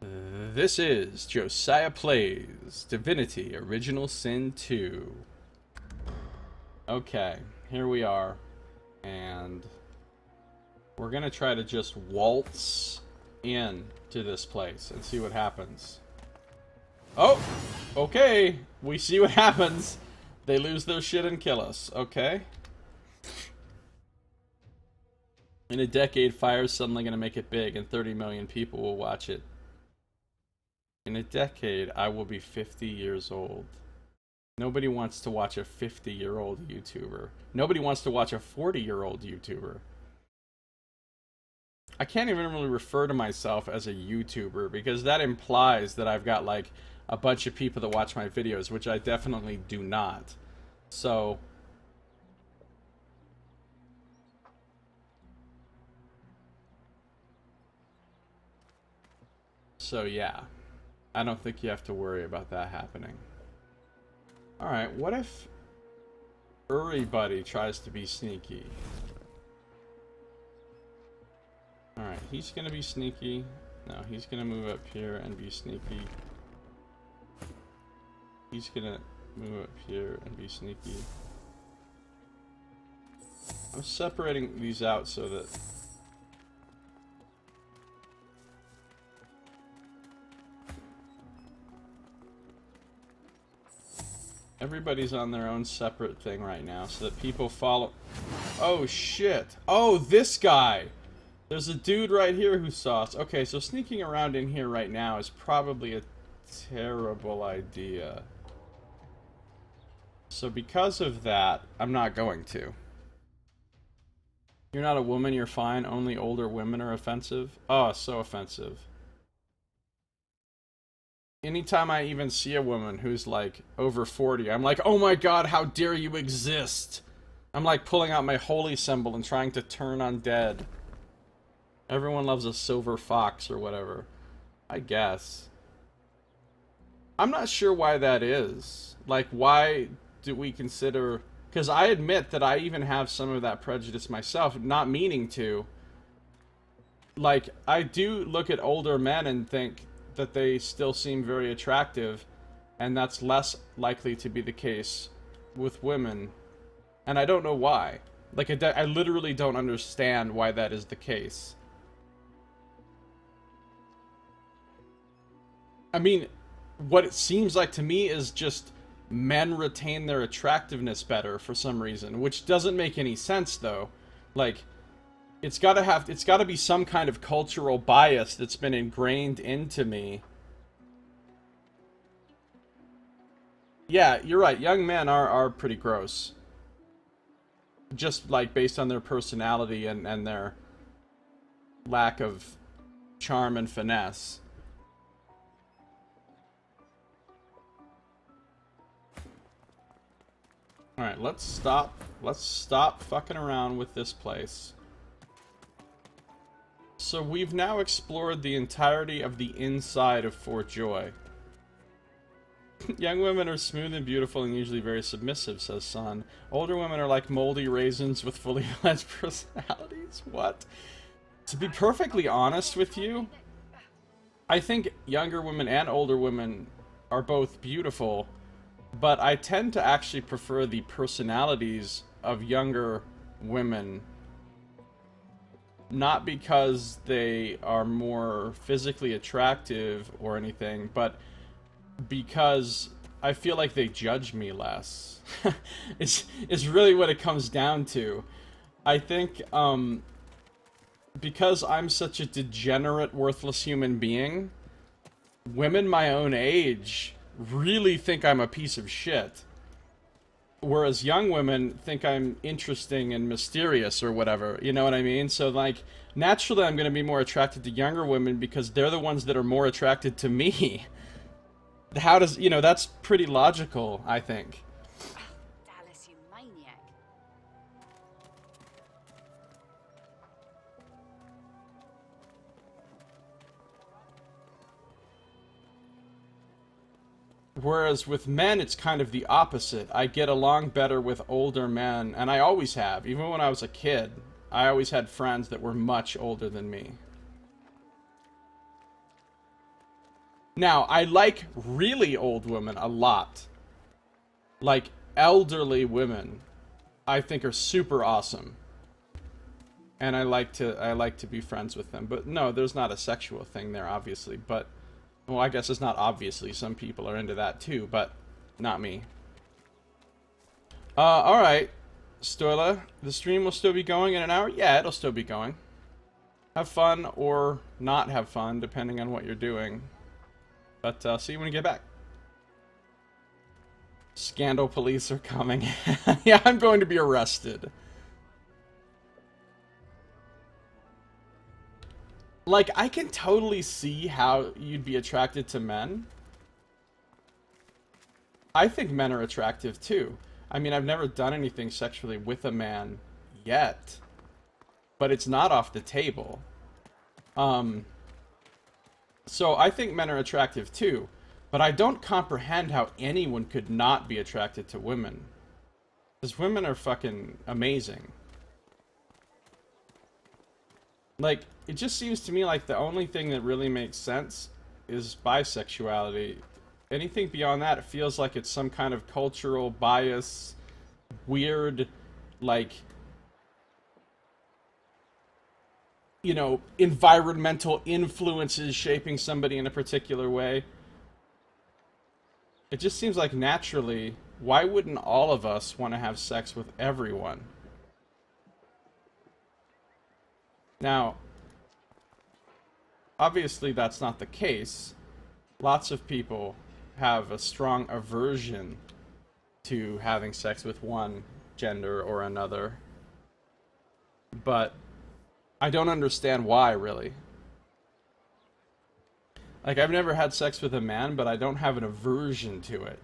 This is Josiah Plays Divinity Original Sin 2. Okay, here we are. And we're gonna try to just waltz in to this place and see what happens. Oh! Okay! We see what happens. They lose their shit and kill us. Okay. In a decade, fire's suddenly gonna make it big and 30 million people will watch it. In a decade, I will be 50 years old. Nobody wants to watch a 50-year-old YouTuber. Nobody wants to watch a 40-year-old YouTuber. I can't even really refer to myself as a YouTuber because that implies that I've got like a bunch of people that watch my videos, which I definitely do not. So yeah. I don't think you have to worry about that happening. Alright, what if everybody tries to be sneaky? Alright, he's gonna be sneaky. No, he's gonna move up here and be sneaky. He's gonna move up here and be sneaky. I'm separating these out so that everybody's on their own separate thing right now so that people follow. Oh shit. Oh, this guy. There's a dude right here who saw us. Okay, so sneaking around in here right now is probably a terrible idea. So because of that, I'm not going to. You're not a woman, you're fine. Only older women are offensive. Oh, so offensive. Anytime I even see a woman who's like over 40, I'm like, oh my god, how dare you exist? I'm like pulling out my holy symbol and trying to turn undead. Everyone loves a silver fox or whatever. I guess. I'm not sure why that is. Like, why do we consider... Because I admit that I even have some of that prejudice myself, not meaning to. Like, I do look at older men and think that they still seem very attractive, and that's less likely to be the case with women. And I don't know why. Like, I literally don't understand why that is the case. I mean, what it seems like to me is just men retain their attractiveness better for some reason, which doesn't make any sense though. Like, it's gotta be some kind of cultural bias that's been ingrained into me. Yeah, you're right. Young men are pretty gross. Just like based on their personality and their lack of charm and finesse. Alright, let's stop fucking around with this place. So we've now explored the entirety of the inside of Fort Joy. Young women are smooth and beautiful and usually very submissive, says Sun. Older women are like moldy raisins with fully fledged personalities. What? To be perfectly honest with you, I think younger women and older women are both beautiful, but I tend to actually prefer the personalities of younger women. Not because they are more physically attractive or anything, but because I feel like they judge me less. It's really what it comes down to. I think, because I'm such a degenerate, worthless human being, women my own age really think I'm a piece of shit. Whereas young women think I'm interesting and mysterious or whatever, you know what I mean? So, like, naturally I'm going to be more attracted to younger women because they're the ones that are more attracted to me. How does, you know, that's pretty logical, I think. Dallas, you maniac. Whereas with men, it's kind of the opposite. I get along better with older men, and I always have. Even when I was a kid, I always had friends that were much older than me. Now, I like really old women a lot. Like, elderly women, I think are super awesome. And I like to be friends with them. But no, there's not a sexual thing there, obviously. But, well, I guess it's not obviously. Some people are into that too, but not me. Alright. Stoila, the stream will still be going in an hour? Yeah, it'll still be going. Have fun or not have fun, depending on what you're doing. But see you when you get back. Scandal police are coming. Yeah, I'm going to be arrested. Like, I can totally see how you'd be attracted to men. I think men are attractive too. I mean, I've never done anything sexually with a man yet. But it's not off the table. So I think men are attractive too, but I don't comprehend how anyone could not be attracted to women. Because women are fucking amazing. Like, it just seems to me like the only thing that really makes sense is bisexuality. Anything beyond that, it feels like it's some kind of cultural bias, weird, like, you know, environmental influences shaping somebody in a particular way. It just seems like naturally, why wouldn't all of us want to have sex with everyone? Now, obviously that's not the case. Lots of people have a strong aversion to having sex with one gender or another. But I don't understand why, really. Like, I've never had sex with a man, but I don't have an aversion to it.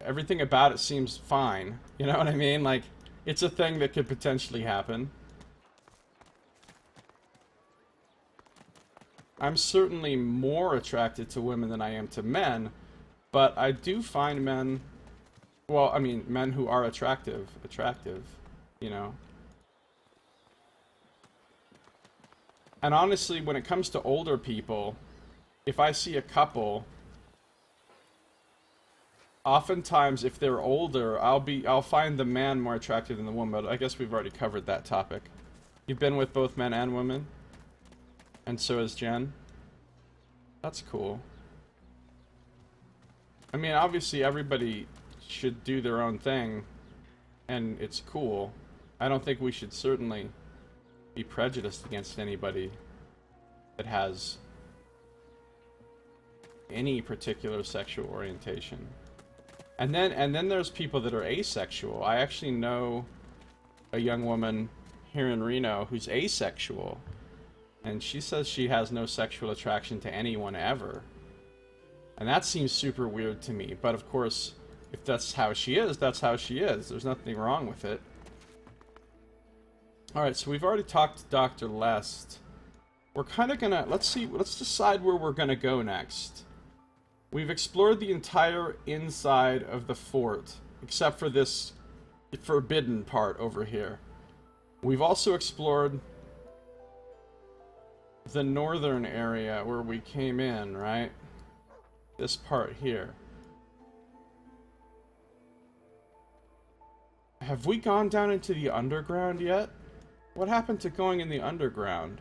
Everything about it seems fine. You know what I mean? Like, it's a thing that could potentially happen. I'm certainly more attracted to women than I am to men, but I do find men... Well, I mean, men who are attractive, you know? And honestly, when it comes to older people, if I see a couple, oftentimes if they're older, I'll find the man more attractive than the woman. But I guess we've already covered that topic. You've been with both men and women? And so has Jen? That's cool. I mean, obviously everybody should do their own thing, and it's cool. I don't think we should certainly be prejudiced against anybody that has any particular sexual orientation. And then there's people that are asexual. I actually know a young woman here in Reno who's asexual, and she says she has no sexual attraction to anyone ever. And that seems super weird to me, but of course, if that's how she is, that's how she is. There's nothing wrong with it. Alright, so we've already talked to Dr. Lest. We're kind of gonna... Let's decide where we're gonna go next. We've explored the entire inside of the fort, except for this forbidden part over here. We've also explored the northern area where we came in, right? This part here. Have we gone down into the underground yet? What happened to going in the underground?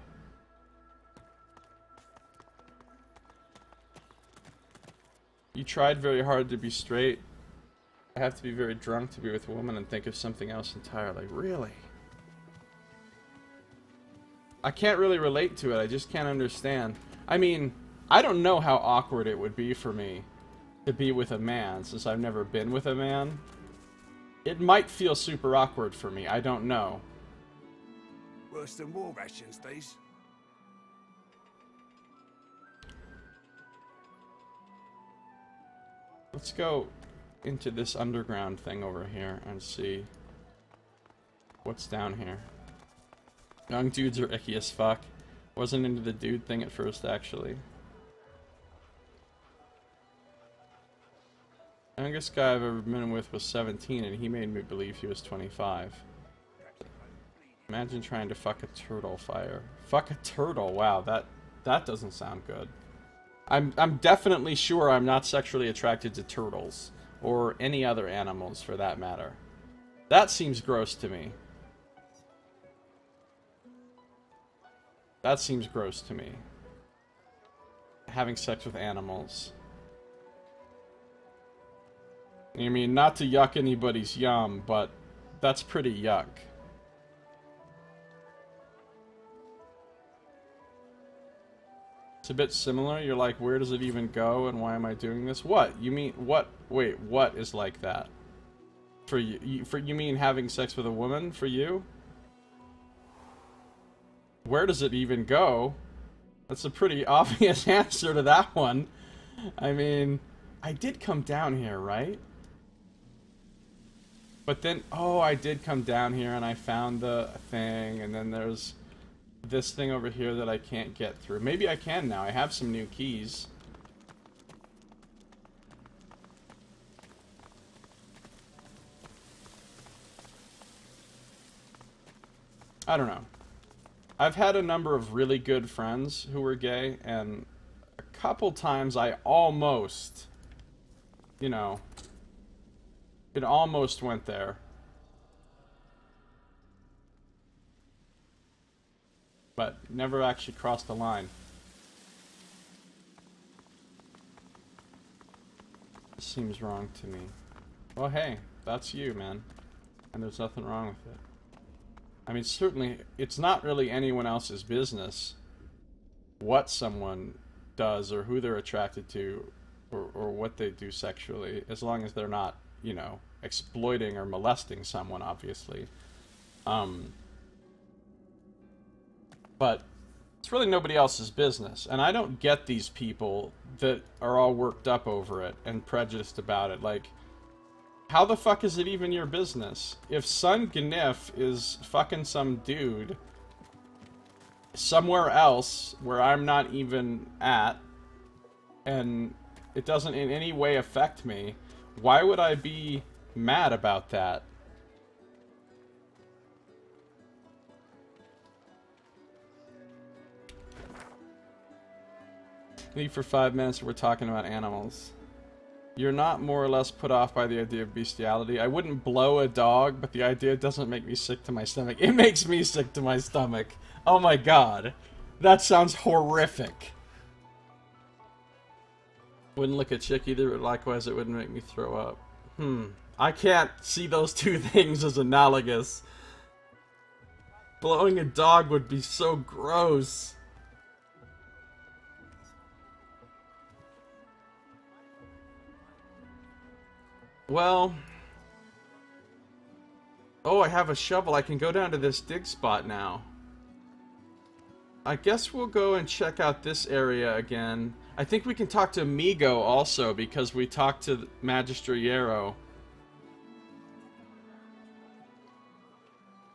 You tried very hard to be straight. I have to be very drunk to be with a woman and think of something else entirely. Really? I can't really relate to it. I just can't understand. I mean, I don't know how awkward it would be for me to be with a man, since I've never been with a man. It might feel super awkward for me. I don't know. Worse than war rations, these. Let's go into this underground thing over here and see what's down here. Young dudes are icky as fuck. Wasn't into the dude thing at first, actually. The youngest guy I've ever been with was 17, and he made me believe he was 25. Imagine trying to fuck a turtle fire. Fuck a turtle, wow, that doesn't sound good. I'm definitely sure I'm not sexually attracted to turtles. Or any other animals, for that matter. That seems gross to me. That seems gross to me. Having sex with animals. I mean, not to yuck anybody's yum, but that's pretty yuck. It's a bit similar. You're like, where does it even go and why am I doing this? What? You mean, what? Wait, what is like that? For you, you mean having sex with a woman for you? Where does it even go? That's a pretty obvious answer to that one. I mean, I did come down here, right? But then, oh, I did come down here and I found the thing, and then there's this thing over here that I can't get through. Maybe I can now. I have some new keys. I don't know. I've had a number of really good friends who were gay, and a couple times I almost, you know, it almost went there. But never actually crossed the line. This seems wrong to me. Well, hey, that's you, man. And there's nothing wrong with it. I mean, certainly, it's not really anyone else's business what someone does or who they're attracted to or what they do sexually, as long as they're not, you know, exploiting or molesting someone, obviously. But it's really nobody else's business. And I don't get these people that are all worked up over it and prejudiced about it. Like, how the fuck is it even your business? If Son Gnif is fucking some dude somewhere else where I'm not even at, and it doesn't in any way affect me, why would I be mad about that? Leave for 5 minutes and we're talking about animals. You're not more or less put off by the idea of bestiality. I wouldn't blow a dog, but the idea doesn't make me sick to my stomach. It makes me sick to my stomach. Oh my god. That sounds horrific. Wouldn't lick a chick either, but likewise it wouldn't make me throw up. I can't see those two things as analogous. Blowing a dog would be so gross. Well, oh, I have a shovel. I can go down to this dig spot now. I guess we'll go and check out this area again. I think we can talk to Migo also, because we talked to Magistrillero.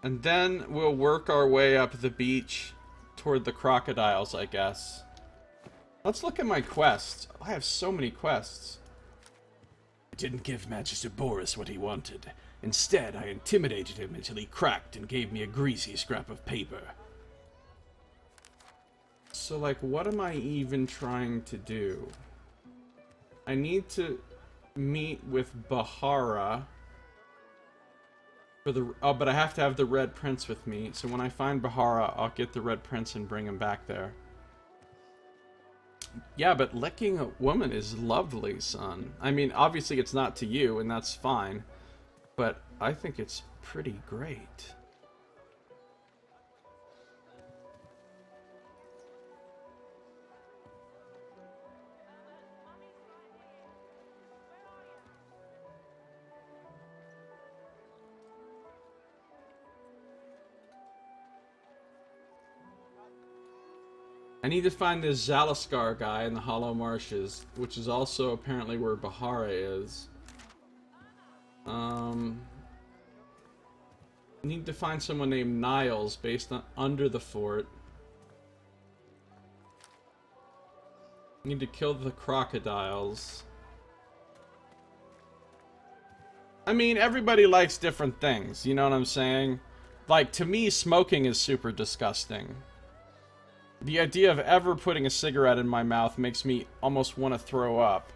And then we'll work our way up the beach toward the crocodiles, I guess. Let's look at my quests. I have so many quests. I didn't give Magister Boris what he wanted. Instead, I intimidated him until he cracked and gave me a greasy scrap of paper. So, like, what am I even trying to do? I need to meet with Bahara. For the, oh, but I have to have the Red Prince with me. So when I find Bahara, I'll get the Red Prince and bring him back there. Yeah, but licking a woman is lovely, son. I mean, obviously it's not to you, and that's fine. But I think it's pretty great. I need to find this Zalaskar guy in the Hollow Marshes, which is also apparently where Bahara is. Need to find someone named Niles based on under the fort. Need to kill the crocodiles. I mean, everybody likes different things, you know what I'm saying? Like, to me, smoking is super disgusting. The idea of ever putting a cigarette in my mouth makes me almost want to throw up.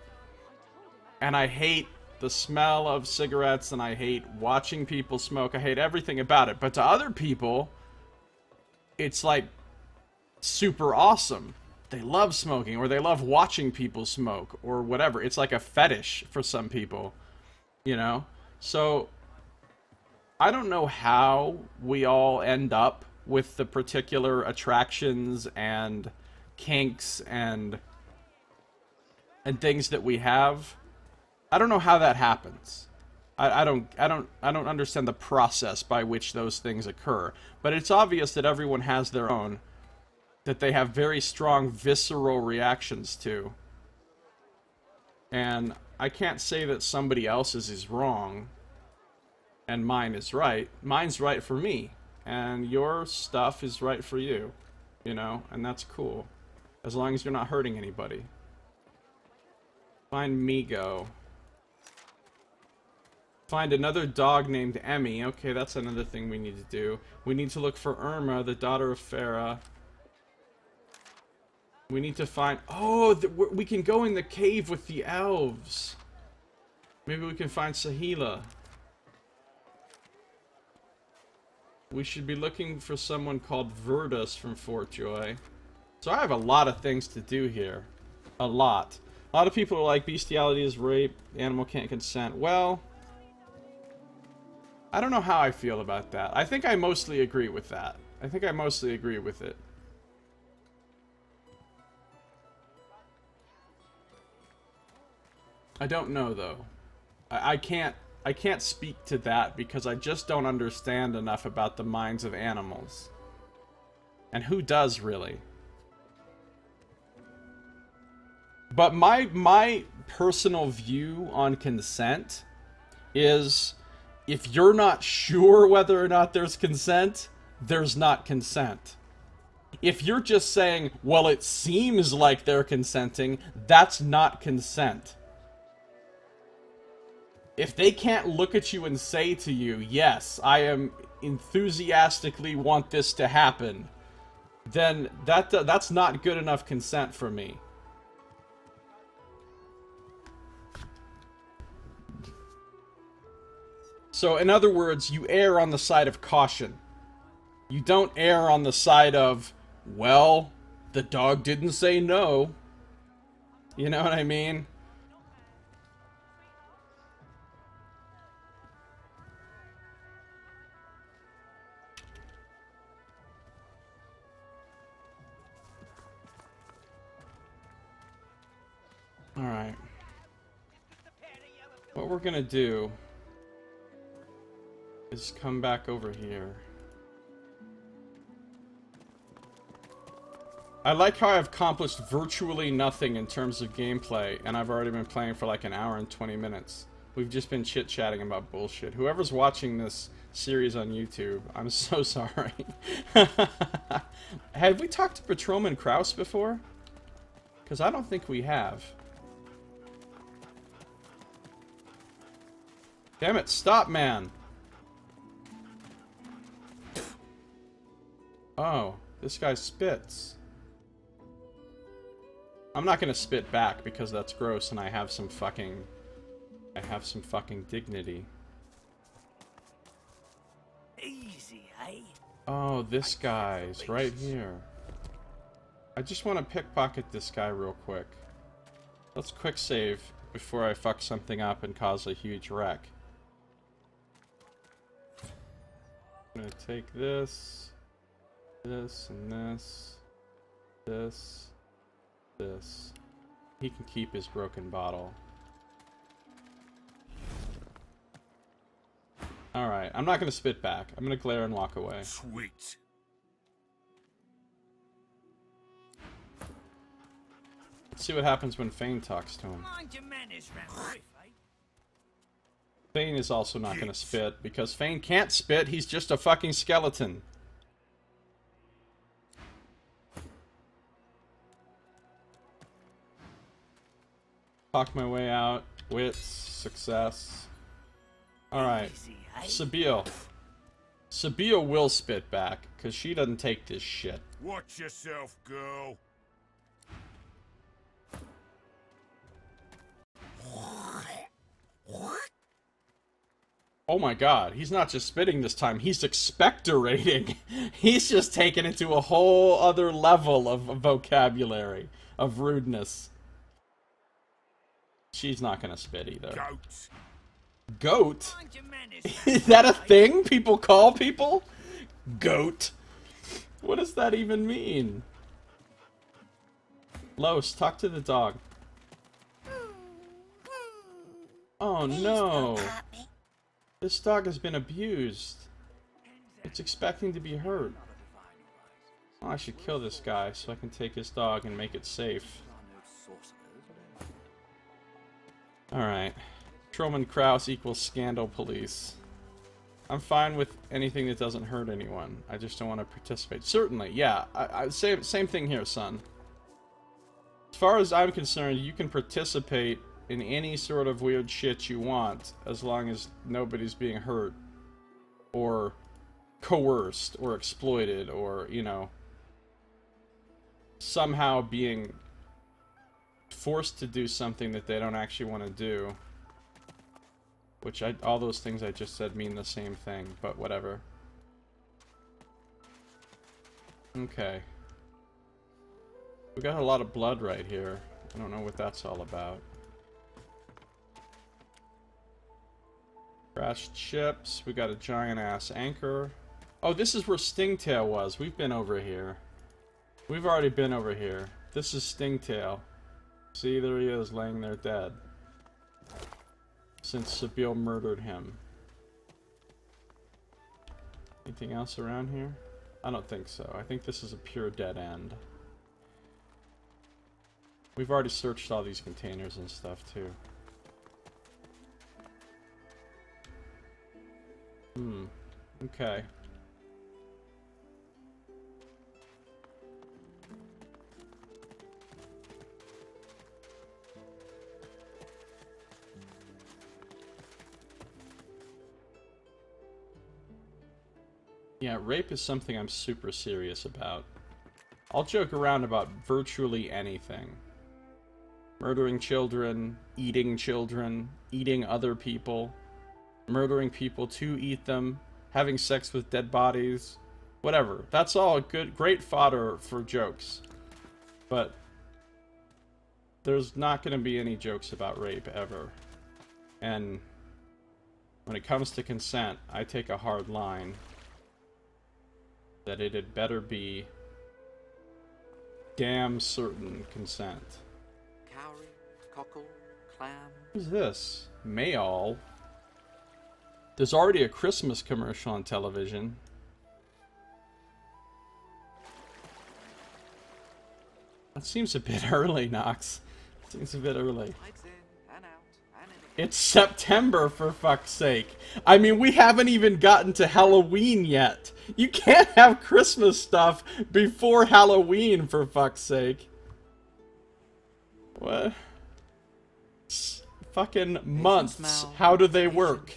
And I hate the smell of cigarettes, and I hate watching people smoke. I hate everything about it. But to other people, it's like super awesome. They love smoking, or they love watching people smoke, or whatever. It's like a fetish for some people, you know? So, I don't know how we all end up with the particular attractions and kinks and things that we have. I don't know how that happens. I don't understand the process by which those things occur. But it's obvious that everyone has their own, that they have very strong visceral reactions to. And I can't say that somebody else's is wrong and mine is right. Mine's right for me, and your stuff is right for you, you know, and that's cool, as long as you're not hurting anybody. Find Migo. Find another dog named Emmy. Okay, that's another thing we need to do. We need to look for Irma, the daughter of Farah. We need to find... Oh, we can go in the cave with the elves. Maybe we can find Sahila. We should be looking for someone called Verdus from Fort Joy. So I have a lot of things to do here. A lot. A lot of people are like, bestiality is rape, animal can't consent. Well, I don't know how I feel about that. I think I mostly agree with that. I think I mostly agree with it. I don't know, though. I can't speak to that because I just don't understand enough about the minds of animals. And who does, really? But my personal view on consent is, if you're not sure whether or not there's consent, there's not consent. If you're just saying, well, it seems like they're consenting, that's not consent. If they can't look at you and say to you, yes, I am enthusiastically want this to happen, then that's not good enough consent for me. So, in other words, you err on the side of caution. You don't err on the side of, well, the dog didn't say no. You know what I mean? Alright. What we're gonna do is come back over here. I like how I've accomplished virtually nothing in terms of gameplay, and I've already been playing for like an hour and 20 minutes. We've just been chit-chatting about bullshit. Whoever's watching this series on YouTube, I'm so sorry. Have we talked to Patrolman Kraus before? Because I don't think we have. Damn it, stop, man! Oh, this guy spits. I'm not gonna spit back because that's gross and I have some fucking dignity. Easy, eh? Oh, this guy's right here. I just want to pickpocket this guy real quick. Let's quick save before I fuck something up and cause a huge wreck. I'm gonna take this. This and this. This. He can keep his broken bottle. Alright, I'm not gonna spit back. I'm gonna glare and walk away. Sweet. Let's see what happens when Fane talks to him. Mind your manners round here, eh? Fane is also not gonna spit, because Fane can't spit, he's just a fucking skeleton. Talk my way out. Wits. Success. Alright. Sabille. Sabille will spit back, because she doesn't take this shit. Watch yourself, girl. Oh my god, he's not just spitting this time, he's expectorating. He's just taking it to a whole other level of vocabulary, of rudeness. She's not gonna spit either. Goat. Goat? Mind your manners, Is that a thing people call people? Goat. What does that even mean? Los, talk to the dog. Oh no. This dog has been abused. It's expecting to be hurt. Oh, I should kill this guy so I can take his dog and make it safe. Alright. Truman Krause equals scandal police. I'm fine with anything that doesn't hurt anyone. I just don't want to participate. Certainly, yeah. I say same thing here, son. As far as I'm concerned, you can participate in any sort of weird shit you want, as long as nobody's being hurt, or coerced, or exploited, or, you know, somehow being forced to do something that they don't actually want to do. Which, all those things I just said mean the same thing, but whatever. Okay. We got a lot of blood right here. I don't know what that's all about. Crashed ships. We got a giant-ass anchor. Oh, this is where Stingtail was. We've been over here. We've already been over here. This is Stingtail. See, there he is, laying there dead. Since Sabine murdered him. Anything else around here? I don't think so. I think this is a pure dead end. We've already searched all these containers and stuff, too. Okay. Yeah, rape is something I'm super serious about. I'll joke around about virtually anything. Murdering children, eating other people, murdering people to eat them, having sex with dead bodies, whatever. That's all great fodder for jokes. But there's not going to be any jokes about rape ever. And when it comes to consent, I take a hard line that it had better be damn certain consent. Cowrie, cockle, clam. Who's this? Mayall. There's already a Christmas commercial on television. That seems a bit early, Knox. Seems a bit early. Lights in and out and in again. It's September, for fuck's sake. I mean, we haven't even gotten to Halloween yet. You can't have Christmas stuff before Halloween, for fuck's sake. What? Fucking months. How do they work?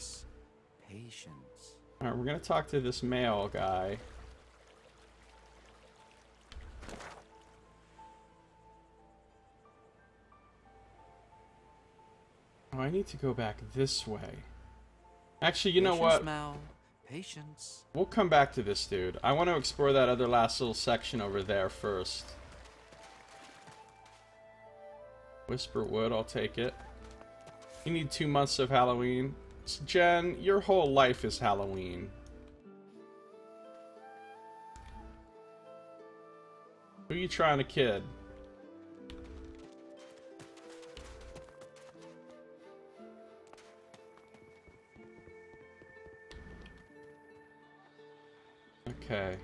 Patience. Alright, we're gonna talk to this male guy. Oh, I need to go back this way. Actually, you know what? Patience. We'll come back to this dude. I want to explore that other last little section over there first. Whisper Wood, I'll take it. You need 2 months of Halloween. Jen, your whole life is Halloween. Who are you trying to kid? Okay.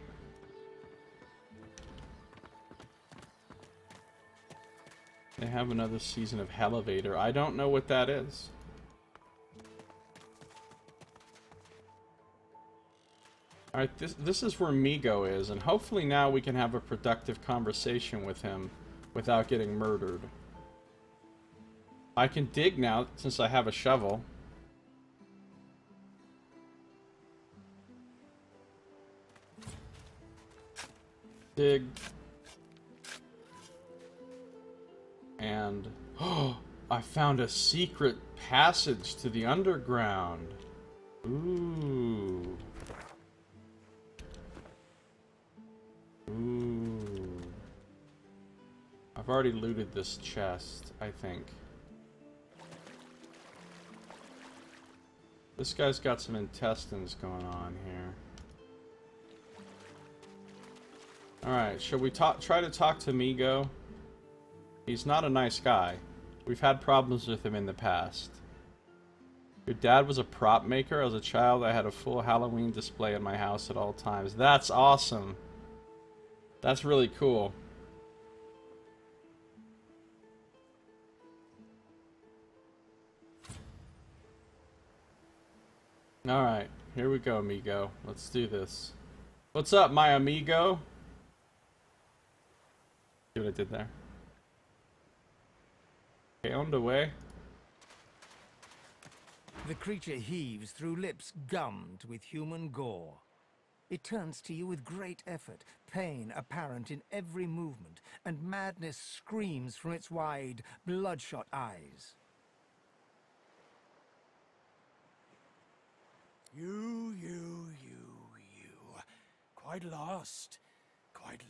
They have another season of Hellevator. I don't know what that is. Alright, this is where Migo is, and hopefully now we can have a productive conversation with him without getting murdered. I can dig now, since I have a shovel. Dig. And oh, I found a secret passage to the underground. Ooh. Ooh. I've already looted this chest, I think. This guy's got some intestines going on here. Alright, shall we try to talk to Migo? He's not a nice guy. We've had problems with him in the past. Your dad was a prop maker. As a child, I had a full Halloween display in my house at all times. That's awesome. That's really cool. Alright, here we go, amigo. Let's do this. What's up, my amigo? See what I did there? Okay, on the way. The creature heaves through lips gummed with human gore. It turns to you with great effort, pain apparent in every movement, and madness screams from its wide, bloodshot eyes. You. Quite lost. Quite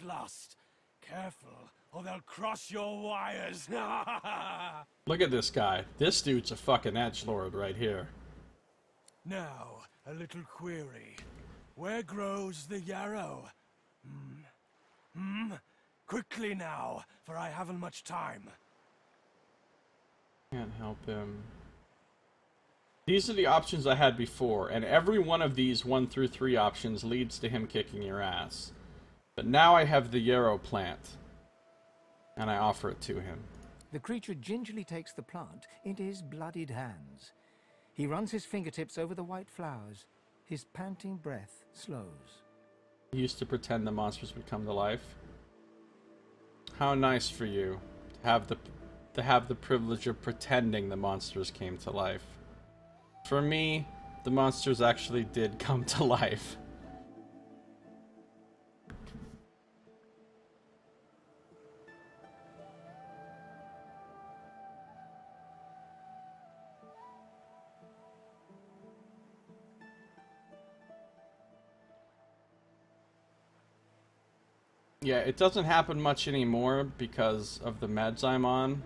lost. Careful, or they'll cross your wires. Look at this guy. This dude's a fucking edgelord right here. Now, a little query. Where grows the yarrow? Quickly now, for I haven't much time. Can't help him. These are the options I had before, and every one of these 1 through 3 options leads to him kicking your ass. But now I have the yarrow plant, and I offer it to him. The creature gingerly takes the plant into his bloodied hands. He runs his fingertips over the white flowers. His panting breath slows. He used to pretend the monsters would come to life. How nice for you to have the privilege of pretending the monsters came to life. For me, the monsters actually did come to life. Yeah, it doesn't happen much anymore because of the meds I'm on,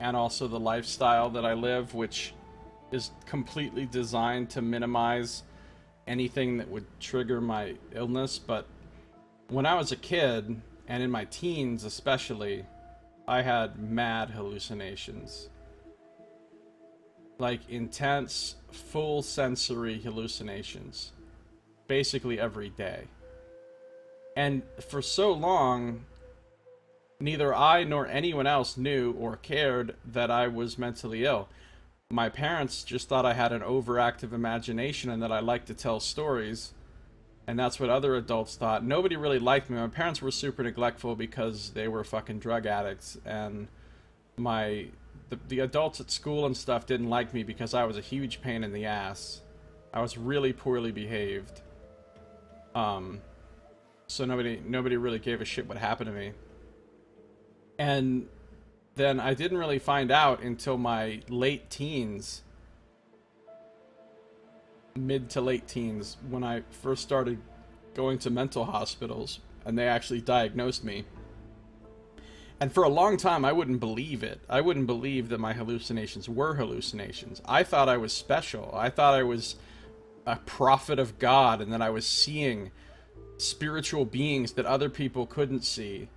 and also the lifestyle that I live, which is completely designed to minimize anything that would trigger my illness. But when I was a kid, and in my teens especially, I had mad hallucinations. Like intense, full sensory hallucinations. Basically every day. And for so long, neither I nor anyone else knew or cared that I was mentally ill. My parents just thought I had an overactive imagination and that I liked to tell stories. And that's what other adults thought. Nobody really liked me. My parents were super neglectful because they were fucking drug addicts. And the adults at school and stuff didn't like me because I was a huge pain in the ass. I was really poorly behaved. So nobody really gave a shit what happened to me. And then I didn't really find out until my late teens, mid to late teens, when I first started going to mental hospitals and they actually diagnosed me. And for a long time I wouldn't believe it. I wouldn't believe that my hallucinations were hallucinations. I thought I was special. I thought I was a prophet of God and that I was seeing spiritual beings that other people couldn't see.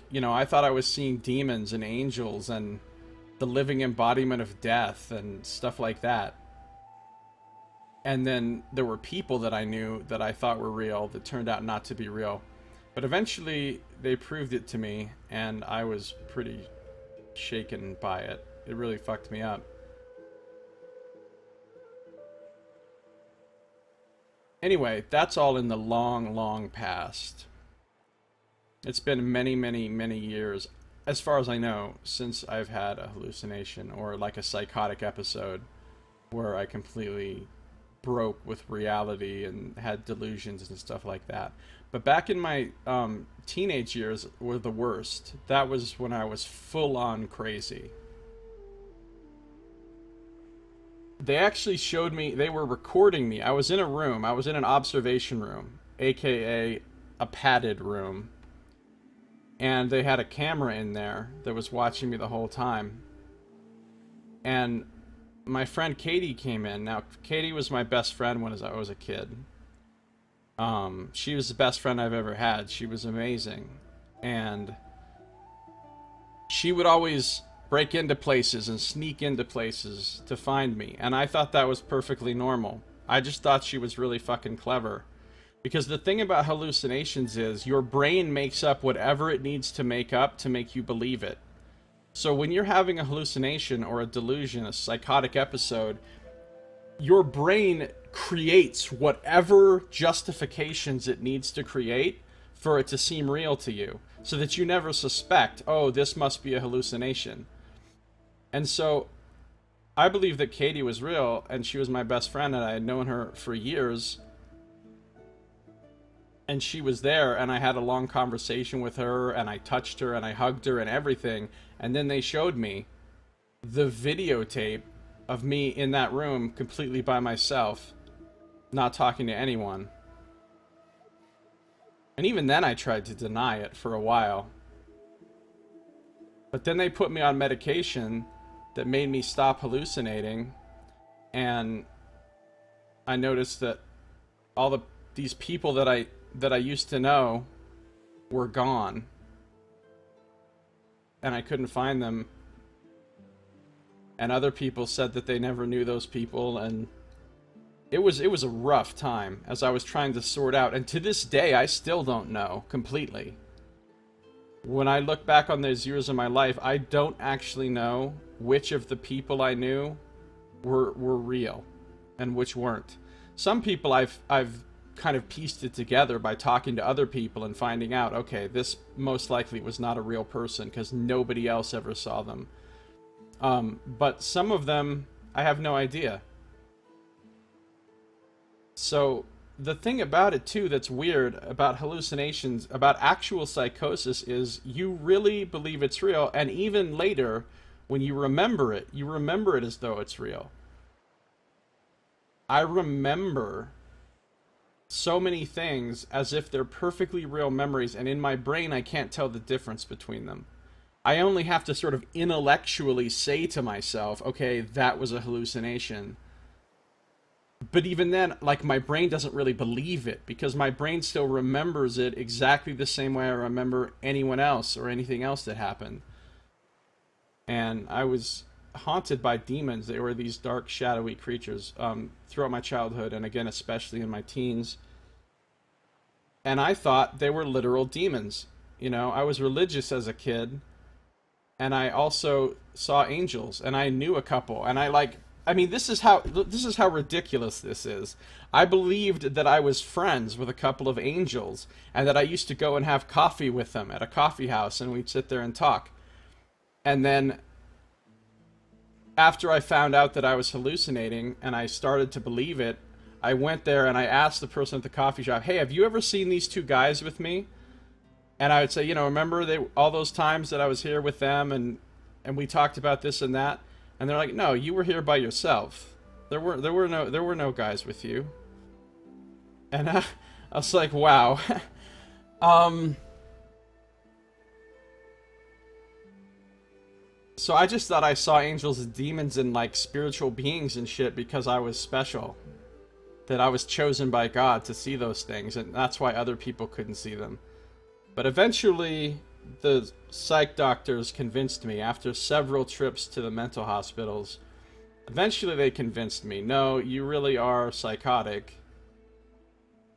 You know, I thought I was seeing demons and angels and the living embodiment of death and stuff like that. And then there were people that I knew that I thought were real that turned out not to be real. But eventually they proved it to me and I was pretty shaken by it. It really fucked me up. Anyway, that's all in the long, long past. It's been many, many, many years, as far as I know, since I've had a hallucination or like a psychotic episode where I completely broke with reality and had delusions and stuff like that. But back in my teenage years were the worst. That was when I was full on crazy. They actually showed me, they were recording me. I was in a room, I was in an observation room, aka a padded room. And they had a camera in there that was watching me the whole time. And my friend Katie came in. Now, Katie was my best friend when I was a kid. She was the best friend I've ever had. She was amazing. And she would always break into places and sneak into places to find me. And I thought that was perfectly normal. I just thought she was really fucking clever. Because the thing about hallucinations is your brain makes up whatever it needs to make up to make you believe it. So when you're having a hallucination or a delusion, a psychotic episode, your brain creates whatever justifications it needs to create for it to seem real to you, so that you never suspect, oh, this must be a hallucination. And so I believe that Katie was real, and she was my best friend, and I had known her for years. And she was there, and I had a long conversation with her, and I touched her, and I hugged her, and everything. And then they showed me the videotape of me in that room completely by myself, not talking to anyone. And even then I tried to deny it for a while. But then they put me on medication that made me stop hallucinating, and I noticed that all these people that I used to know were gone, and I couldn't find them, and other people said that they never knew those people, and it was a rough time as I was trying to sort out, and to this day I still don't know completely. When I look back on those years of my life, I don't actually know which of the people I knew were real and which weren't. Some people I've kind of pieced it together by talking to other people and finding out, okay, this most likely was not a real person because nobody else ever saw them. But some of them, I have no idea. So the thing about it too that's weird about hallucinations, about actual psychosis, is you really believe it's real, and even later when you remember it as though it's real. I remember so many things as if they're perfectly real memories, and in my brain I can't tell the difference between them. I only have to sort of intellectually say to myself, okay, that was a hallucination. But even then, like, my brain doesn't really believe it, because my brain still remembers it exactly the same way I remember anyone else or anything else that happened. And I was haunted by demons. They were these dark, shadowy creatures throughout my childhood, and again, especially in my teens. And I thought they were literal demons. You know, I was religious as a kid, and I also saw angels, and I knew a couple, and I mean, this is how ridiculous this is. I believed that I was friends with a couple of angels, and that I used to go and have coffee with them at a coffee house, and we'd sit there and talk. And then, after I found out that I was hallucinating, and I started to believe it, I went there and I asked the person at the coffee shop, hey, have you ever seen these two guys with me? And I would say, you know, remember all those times that I was here with them, and we talked about this and that? And they're like, no, you were here by yourself. There were no guys with you. And I was like, wow. So I just thought I saw angels and demons and like spiritual beings and shit because I was special. That I was chosen by God to see those things, and that's why other people couldn't see them. But eventually, the psych doctors convinced me, after several trips to the mental hospitals, eventually they convinced me, no, you really are psychotic,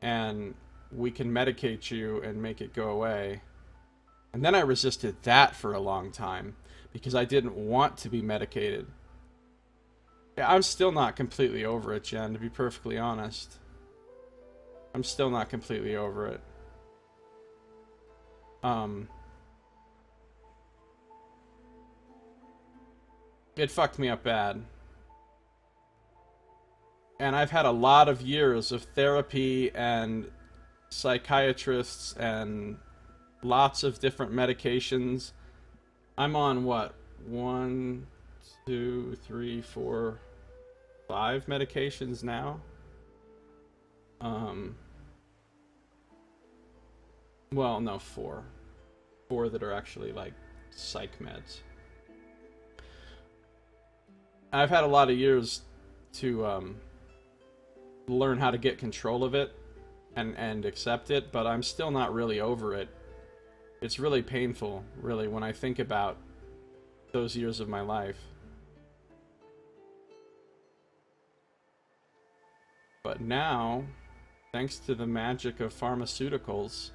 and we can medicate you and make it go away. And then I resisted that for a long time, because I didn't want to be medicated. Yeah, I'm still not completely over it, Jen, to be perfectly honest. I'm still not completely over it. It fucked me up bad. And I've had a lot of years of therapy and psychiatrists and lots of different medications. I'm on what? 1, 2, 3, 4, 5 medications now. Well, no, 4. 4 that are actually like psych meds. I've had a lot of years to learn how to get control of it and accept it, but I'm still not really over it. It's really painful, really, when I think about those years of my life. But now, thanks to the magic of pharmaceuticals,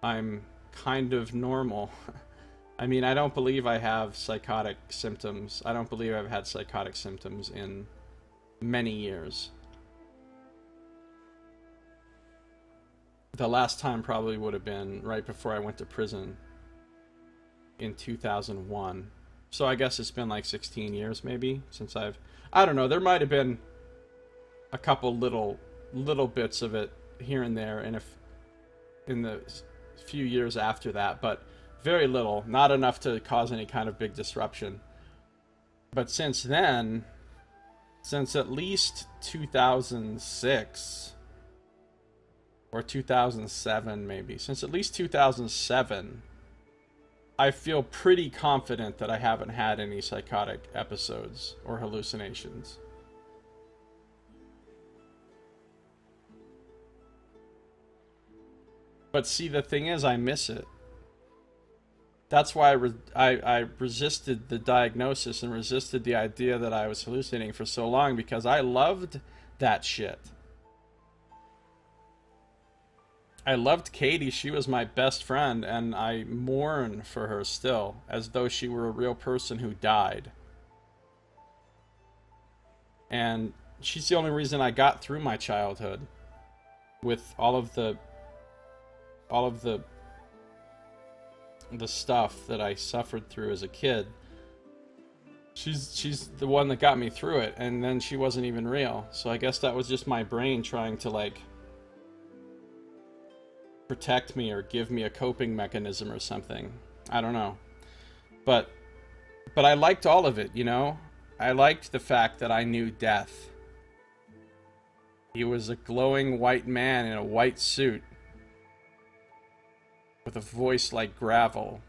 I'm kind of normal. I mean, I don't believe I have psychotic symptoms. I don't believe I've had psychotic symptoms in many years. The last time probably would have been right before I went to prison in 2001. So I guess it's been like 16 years maybe since I don't know, there might have been a couple little bits of it here and there in the few years after that, but very little, not enough to cause any kind of big disruption. But since then, since at least 2006 or 2007 maybe, since at least 2007, I feel pretty confident that I haven't had any psychotic episodes or hallucinations. But see, the thing is, I miss it. That's why I resisted the diagnosis and resisted the idea that I was hallucinating for so long, because I loved that shit. I loved Katie. She was my best friend, and I mourn for her still, as though she were a real person who died. And she's the only reason I got through my childhood, with all of the stuff that I suffered through as a kid. She's the one that got me through it, and then she wasn't even real. So I guess that was just my brain trying to like protect me or give me a coping mechanism or something. I don't know. But I liked all of it, you know? I liked the fact that I knew death. He was a glowing white man in a white suit with a voice like gravel.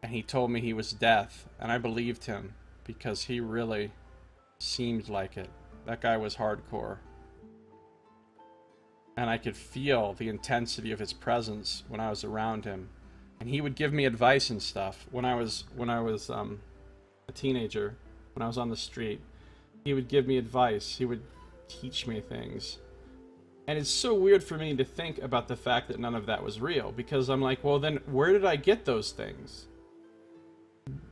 And he told me he was death, and I believed him because he really seemed like it. That guy was hardcore. And I could feel the intensity of his presence when I was around him. And he would give me advice and stuff when I was a teenager, when I was on the street. He would give me advice. He would teach me things. And it's so weird for me to think about the fact that none of that was real, because I'm like, well, then where did I get those things?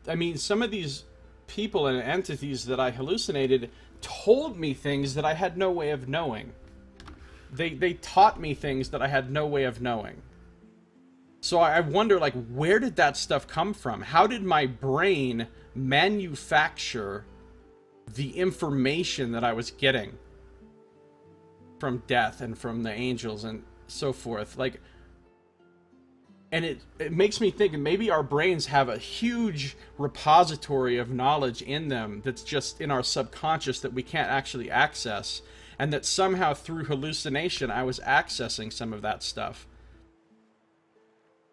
I mean, some of these people and entities that I hallucinated told me things that I had no way of knowing. They taught me things that I had no way of knowing. So I wonder, like, where did that stuff come from? How did my brain manufacture the information that I was getting from death and from the angels and so forth? Like, and it makes me think maybe our brains have a huge repository of knowledge in them that's just in our subconscious that we can't actually access, and that somehow through hallucination I was accessing some of that stuff.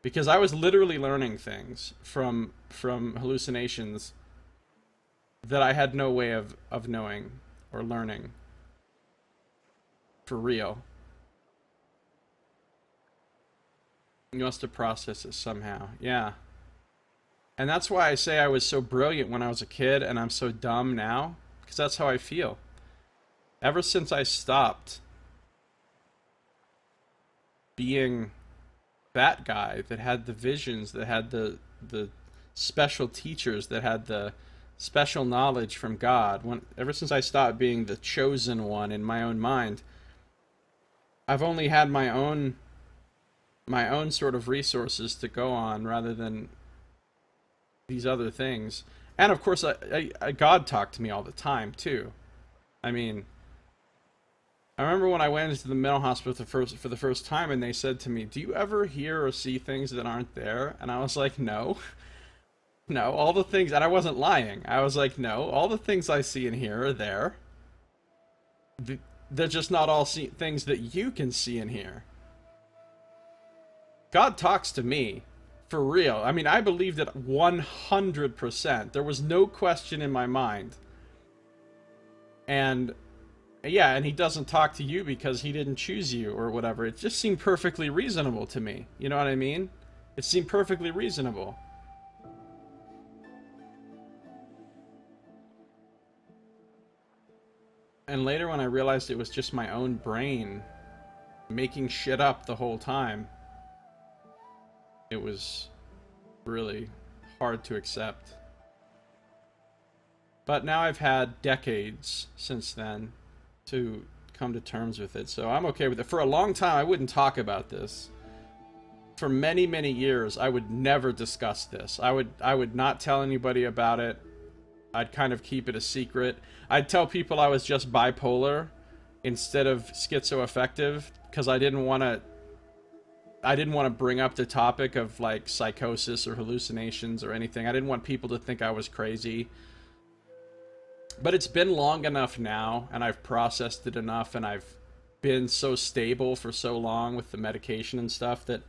Because I was literally learning things from hallucinations that I had no way of knowing or learning for real. You must have processed it somehow. Yeah. And that's why I say I was so brilliant when I was a kid and I'm so dumb now, because that's how I feel. Ever since I stopped being that guy that had the visions, that had the special teachers, that had the special knowledge from God, ever since I stopped being the chosen one in my own mind, I've only had my own sort of resources to go on rather than these other things. And of course, God talked to me all the time too. I mean, I remember when I went into the mental hospital for the first time, and they said to me, "Do you ever hear or see things that aren't there?" And I was like, "No." No, all the things, and I wasn't lying. I was like, "No, all the things I see and hear are there. They're just not all things that you can see and hear." God talks to me, for real. I mean, I believed it 100%. There was no question in my mind. And, yeah, and he doesn't talk to you because he didn't choose you or whatever. It just seemed perfectly reasonable to me. You know what I mean? It seemed perfectly reasonable. And later when I realized it was just my own brain making shit up the whole time, it was really hard to accept. But now I've had decades since then to come to terms with it, so I'm okay with it. For a long time, I wouldn't talk about this. For many, many years, I would never discuss this. I would not tell anybody about it. I'd kind of keep it a secret. I'd tell people I was just bipolar instead of schizoaffective because I didn't want to bring up the topic of like psychosis or hallucinations or anything. I didn't want people to think I was crazy. But it's been long enough now, and I've processed it enough, and I've been so stable for so long with the medication and stuff that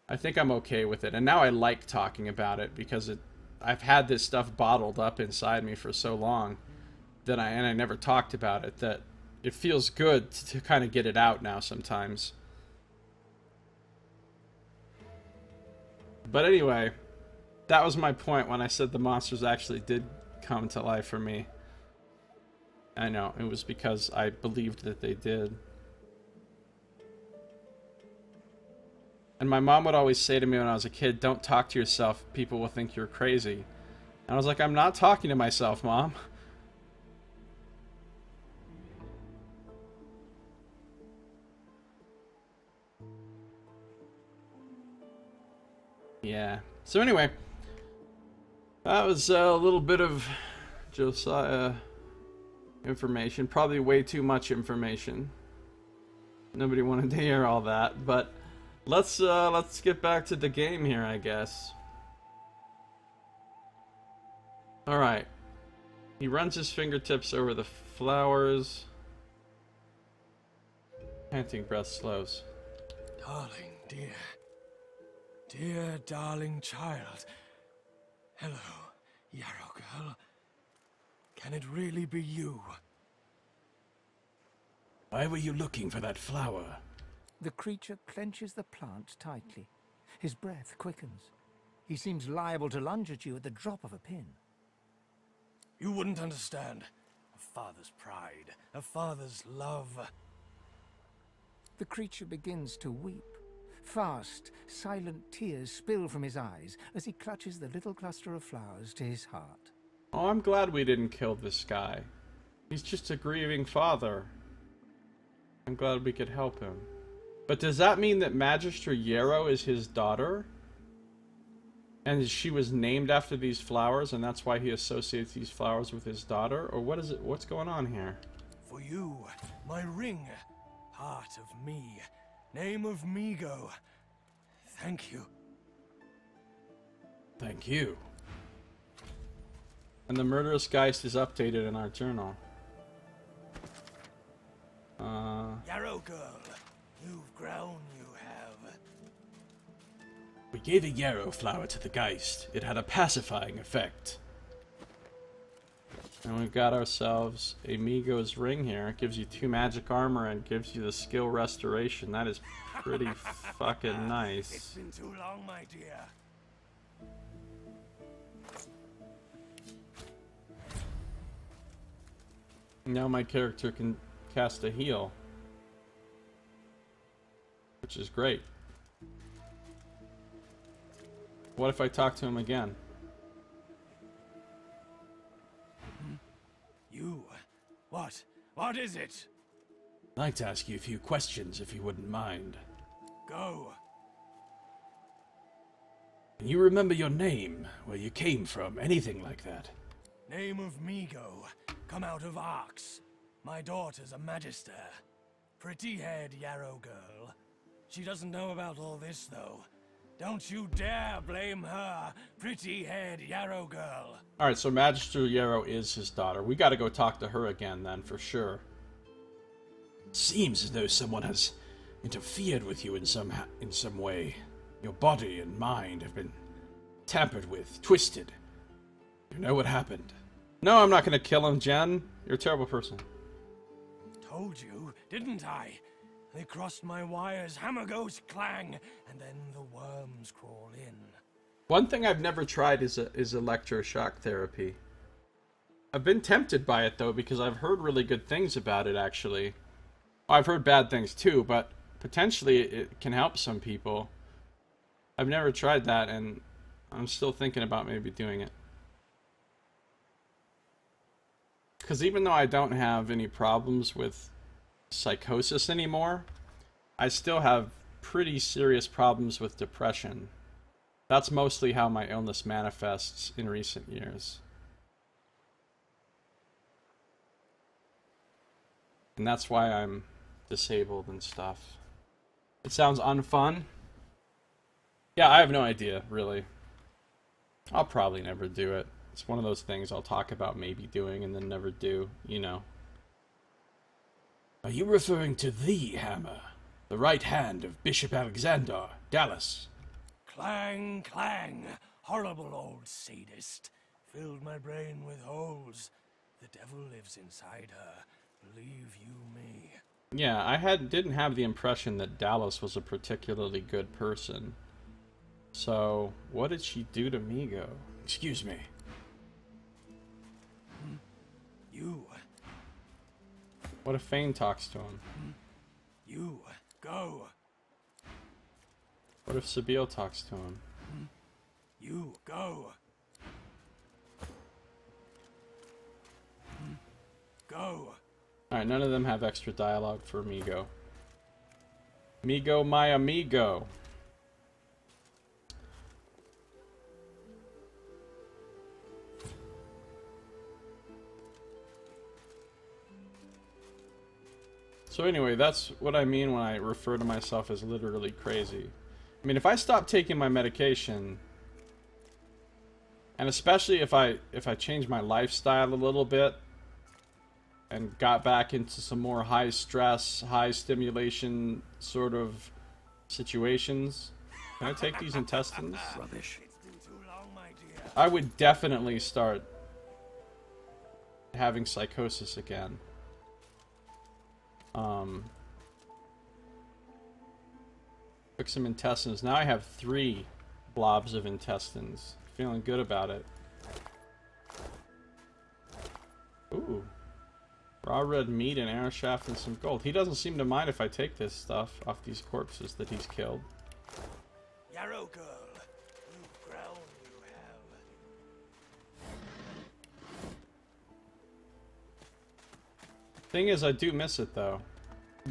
I think I'm okay with it. And now I like talking about it because I've had this stuff bottled up inside me for so long that I never talked about it, that it feels good to kind of get it out now sometimes. But anyway, that was my point when I said the monsters actually did come to life for me. I know, it was because I believed that they did. And my mom would always say to me when I was a kid, "Don't talk to yourself, people will think you're crazy." And I was like, "I'm not talking to myself, Mom." Yeah. So anyway, that was a little bit of Josiah information. Probably way too much information. Nobody wanted to hear all that, but let's get back to the game here, I guess. All right. He runs his fingertips over the flowers. Panting breath slows. Darling, dear. Dear, darling child. Hello, Yarrow girl. Can it really be you? Why were you looking for that flower? The creature clenches the plant tightly. His breath quickens. He seems liable to lunge at you at the drop of a pin. You wouldn't understand. A father's pride, a father's love. The creature begins to weep. Fast, silent tears spill from his eyes as he clutches the little cluster of flowers to his heart. Oh, I'm glad we didn't kill this guy. He's just a grieving father. I'm glad we could help him. But does that mean that Magister Yarrow is his daughter? And she was named after these flowers, and that's why he associates these flowers with his daughter? Or what is it? What's going on here? For you, my ring, part of me, name of Migo. Thank you. Thank you. And the murderous geist is updated in our journal. Yarrow girl, you've grown, you have. We gave a yarrow flower to the geist. It had a pacifying effect. And we've got ourselves a Migo's ring here. It gives you 2 magic armor and gives you the skill restoration. That is pretty fucking nice. It's been too long, my dear. Now my character can cast a heal, which is great. What if I talk to him again? You? What? What is it? I'd like to ask you a few questions, if you wouldn't mind. Go. Can you remember your name, where you came from, anything like that? Name of Migo, come out of Arx. My daughter's a magister. Pretty-haired Yarrow girl. She doesn't know about all this, though. Don't you dare blame her, pretty-haired Yarrow girl. Alright, so Magister Yarrow is his daughter. We gotta go talk to her again, then, for sure. Seems as though someone has interfered with you in some way. Your body and mind have been tampered with, twisted. You know what happened? No, I'm not gonna kill him, Jen. You're a terrible person. Told you, didn't I? They crossed my wires, hammer goes clang, and then the worms crawl in. One thing I've never tried is electroshock therapy. I've been tempted by it, though, because I've heard really good things about it, actually. I've heard bad things, too, but potentially it can help some people. I've never tried that, and I'm still thinking about maybe doing it. Because even though I don't have any problems with psychosis anymore, I still have pretty serious problems with depression. That's mostly how my illness manifests in recent years. And that's why I'm disabled and stuff. It sounds unfun. Yeah, I have no idea, really. I'll probably never do it. It's one of those things I'll talk about maybe doing and then never do, you know. Are you referring to the hammer? The right hand of Bishop Alexander, Dallas? Clang, clang. Horrible old sadist. Filled my brain with holes. The devil lives inside her. Believe you me. Yeah, I didn't have the impression that Dallas was a particularly good person. So, what did she do to Migo? Excuse me. You. What if Fane talks to him? You. Go. What if Sabille talks to him? You. Go. Go. Alright, none of them have extra dialogue for Migo. Migo, my amigo. So anyway, that's what I mean when I refer to myself as literally crazy. I mean, if I stop taking my medication, and especially if I change my lifestyle a little bit, and got back into some more high stress, high stimulation sort of situations. Can I take these intestines? Rubbish. It's been too long, my dear. I would definitely start having psychosis again. Took some intestines. Now I have 3 blobs of intestines. Feeling good about it. Ooh. Raw red meat, an arrow shaft, and some gold. He doesn't seem to mind if I take this stuff off these corpses that he's killed. Yarrow girl. You've grown, you have. Thing is, I do miss it, though.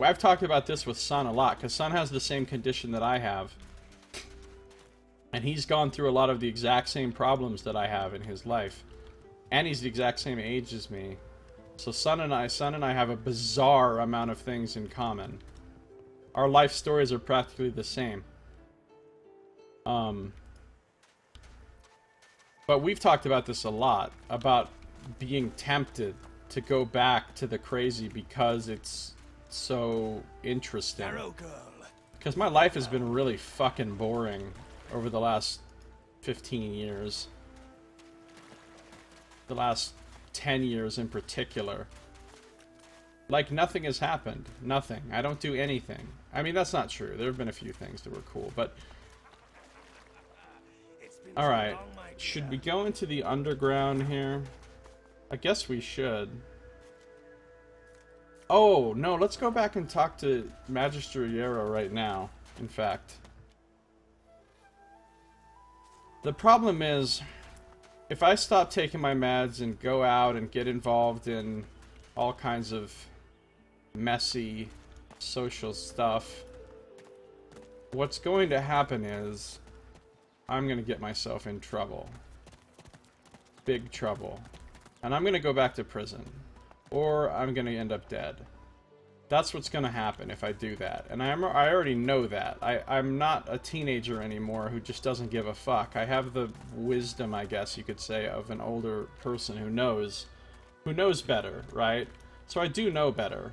I've talked about this with Sun a lot, because Sun has the same condition that I have. And he's gone through a lot of the exact same problems that I have in his life. And he's the exact same age as me. So Sun and I have a bizarre amount of things in common. Our life stories are practically the same. But we've talked about this a lot, about being tempted to go back to the crazy because it's so interesting. Yarrow girl. Because my life has been really fucking boring over the last 15 years. The last 10 years in particular. Like, nothing has happened. Nothing. I don't do anything. I mean, that's not true. There have been a few things that were cool, but... Alright. Should we go into the underground here? I guess we should. Oh, no, let's go back and talk to Magister Yarrow right now, in fact. The problem is, if I stop taking my meds and go out and get involved in all kinds of messy social stuff, what's going to happen is I'm going to get myself in trouble. Big trouble. And I'm going to go back to prison. Or I'm going to end up dead. That's what's gonna happen if I do that. And I already know that. I'm not a teenager anymore who just doesn't give a fuck. I have the wisdom, I guess you could say, of an older person who knows better, right? So I do know better.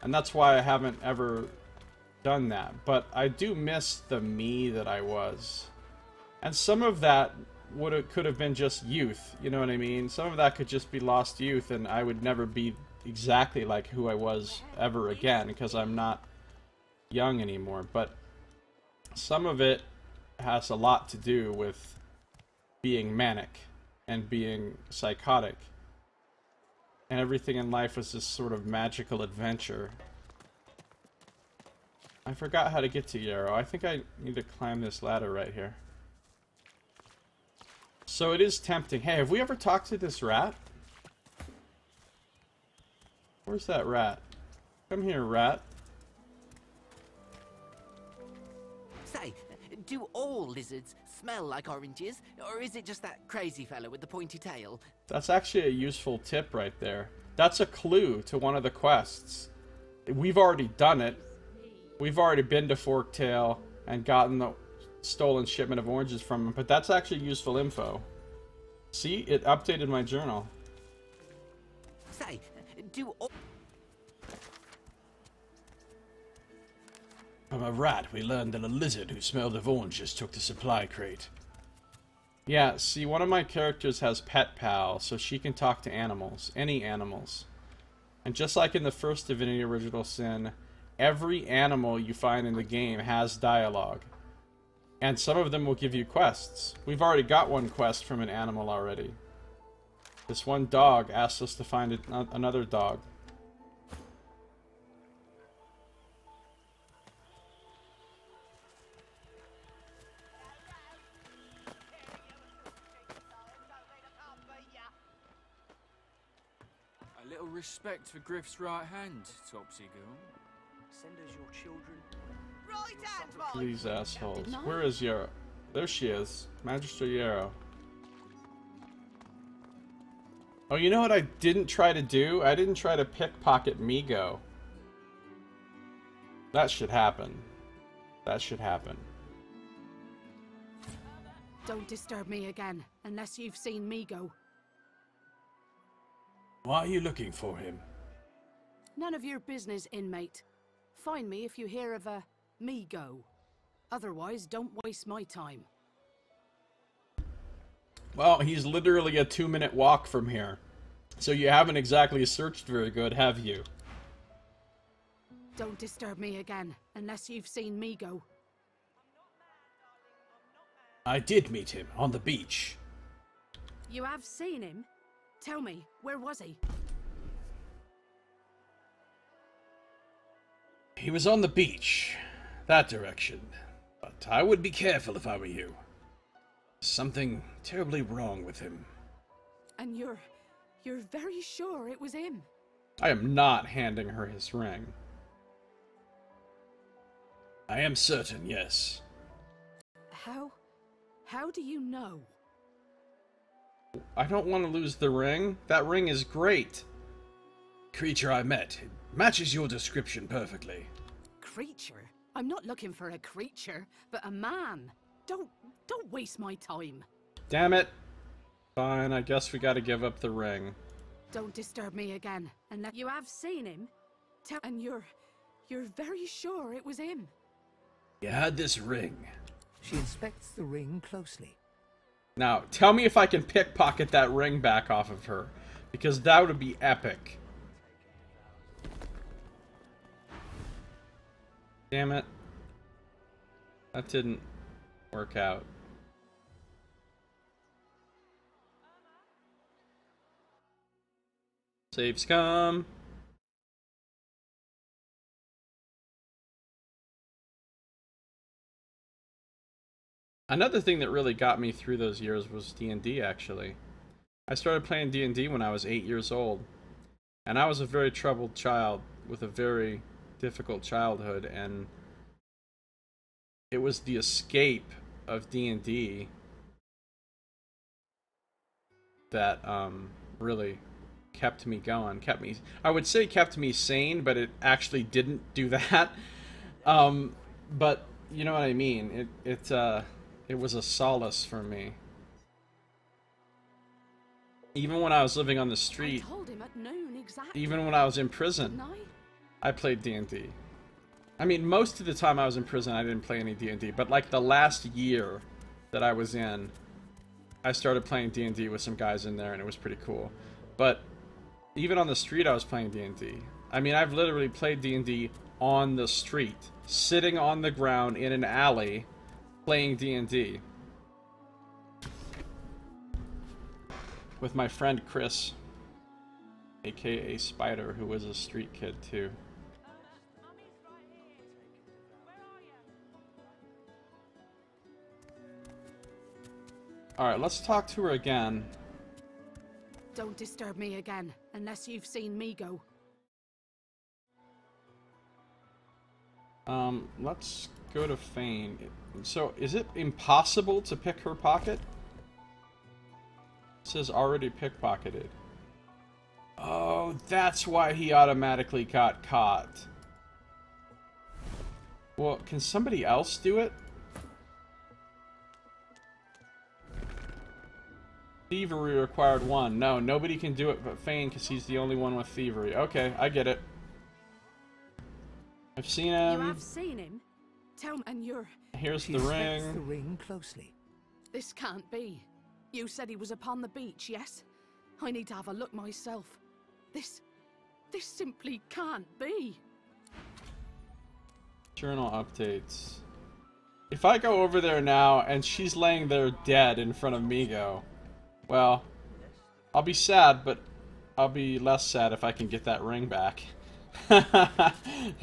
And that's why I haven't ever done that. But I do miss the me that I was. And some of that could have been just youth, you know what I mean? Some of that could just be lost youth, and I would never be exactly like who I was ever again, because I'm not young anymore. But some of it has a lot to do with being manic and being psychotic, and everything in life was this sort of magical adventure. I forgot how to get to Yarrow. I think I need to climb this ladder right here. So it is tempting. Hey, have we ever talked to this rat? Where's that rat? Come here, rat. Say, do all lizards smell like oranges, or is it just that crazy fellow with the pointy tail? That's actually a useful tip right there. That's a clue to one of the quests. We've already done it. We've already been to Forktail and gotten the stolen shipment of oranges from him, but that's actually useful info. See, it updated my journal. Say, do all... From a rat, we learned that a lizard who smelled of oranges took the supply crate. Yeah, see, one of my characters has Pet Pal, so she can talk to animals. Any animals. And just like in the first Divinity Original Sin, every animal you find in the game has dialogue. And some of them will give you quests. We've already got one quest from an animal already. This one dog asked us to find another dog. A little respect for Griff's right hand, Topsy Girl. Send us your children. Right hand, boy. These assholes. Where is Yarrow? There she is. Magister Yarrow. Oh, you know what I didn't try to do? I didn't try to pickpocket Migo. That should happen. That should happen. Don't disturb me again, unless you've seen Migo. Why are you looking for him? None of your business, inmate. Find me if you hear of a Migo. Otherwise, don't waste my time. Well, he's literally a 2-minute walk from here. So you haven't exactly searched very good, have you? Don't disturb me again, unless you've seen Migo. I did meet him on the beach. You have seen him? Tell me, where was he? He was on the beach, that direction. But I would be careful if I were you. Something terribly wrong with him. And you're very sure it was him? I am not handing her his ring. I am certain, yes. How do you know? I don't want to lose the ring. That ring is great. Creature I met. It matches your description perfectly. Creature? I'm not looking for a creature, but a man. Don't waste my time. Damn it. Fine, I guess we gotta give up the ring. Don't disturb me again, unless you have seen him. And you're very sure it was him. You had this ring. She inspects the ring closely. Now, tell me if I can pickpocket that ring back off of her, because that would be epic. Damn it. That didn't work out. Saves come. Another thing that really got me through those years was D&D, actually. I started playing D&D when I was 8 years old. And I was a very troubled child with a very difficult childhood, and it was the escape of D&D that really kept me going. I would say kept me sane, but it actually didn't do that. But you know what I mean. It was a solace for me. Even when I was living on the street, I told him at noon exactly. even when I was in prison, I played D&D. I mean, most of the time I was in prison, I didn't play any D&D, but like the last year that I was in, I started playing D&D with some guys in there, and it was pretty cool. But even on the street, I was playing D&D. I mean, I've literally played D&D on the street, sitting on the ground in an alley, playing D&D. With my friend Chris, aka Spider, who was a street kid too. Alright, let's talk to her again. Don't disturb me again, unless you've seen me go. Let's go to Fane. So, is it impossible to pick her pocket? It says already pickpocketed. Oh, that's why he automatically got caught. Well, can somebody else do it? Thievery required 1. No, nobody can do it but Fane because he's the only one with thievery. Okay, I get it. I've seen him. You have seen him? Tell me, and you're... Here's She the inspects ring. the ring closely. This can't be. You said he was upon the beach, yes? I need to have a look myself. This simply can't be. Journal updates. If I go over there now and she's laying there dead in front of Migo, well, I'll be sad, but I'll be less sad if I can get that ring back. You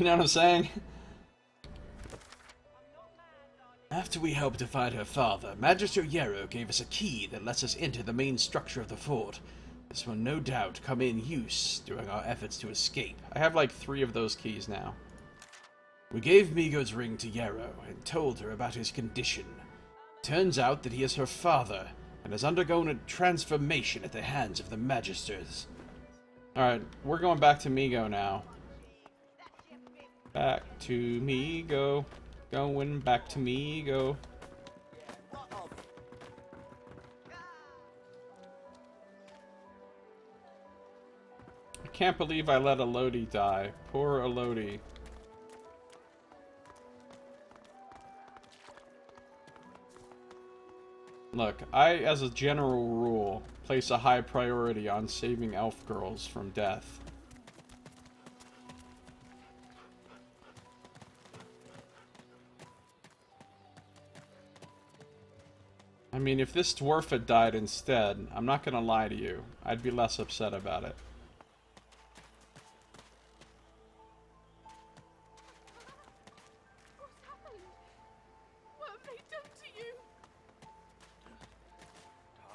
know what I'm saying? After we helped to find her father, Magister Yarrow gave us a key that lets us enter the main structure of the fort. This will no doubt come in use during our efforts to escape. I have like 3 of those keys now. We gave Migo's ring to Yarrow and told her about his condition. Turns out that he is her father and has undergone a transformation at the hands of the Magisters. Alright, we're going back to Migo now. Back to Migo. Going back to Migo. I can't believe I let Elodie die. Poor Elodie. Look, I, as a general rule, place a high priority on saving elf girls from death. I mean, if this dwarf had died instead, I'm not gonna lie to you, I'd be less upset about it. What's happened? What have they done to you?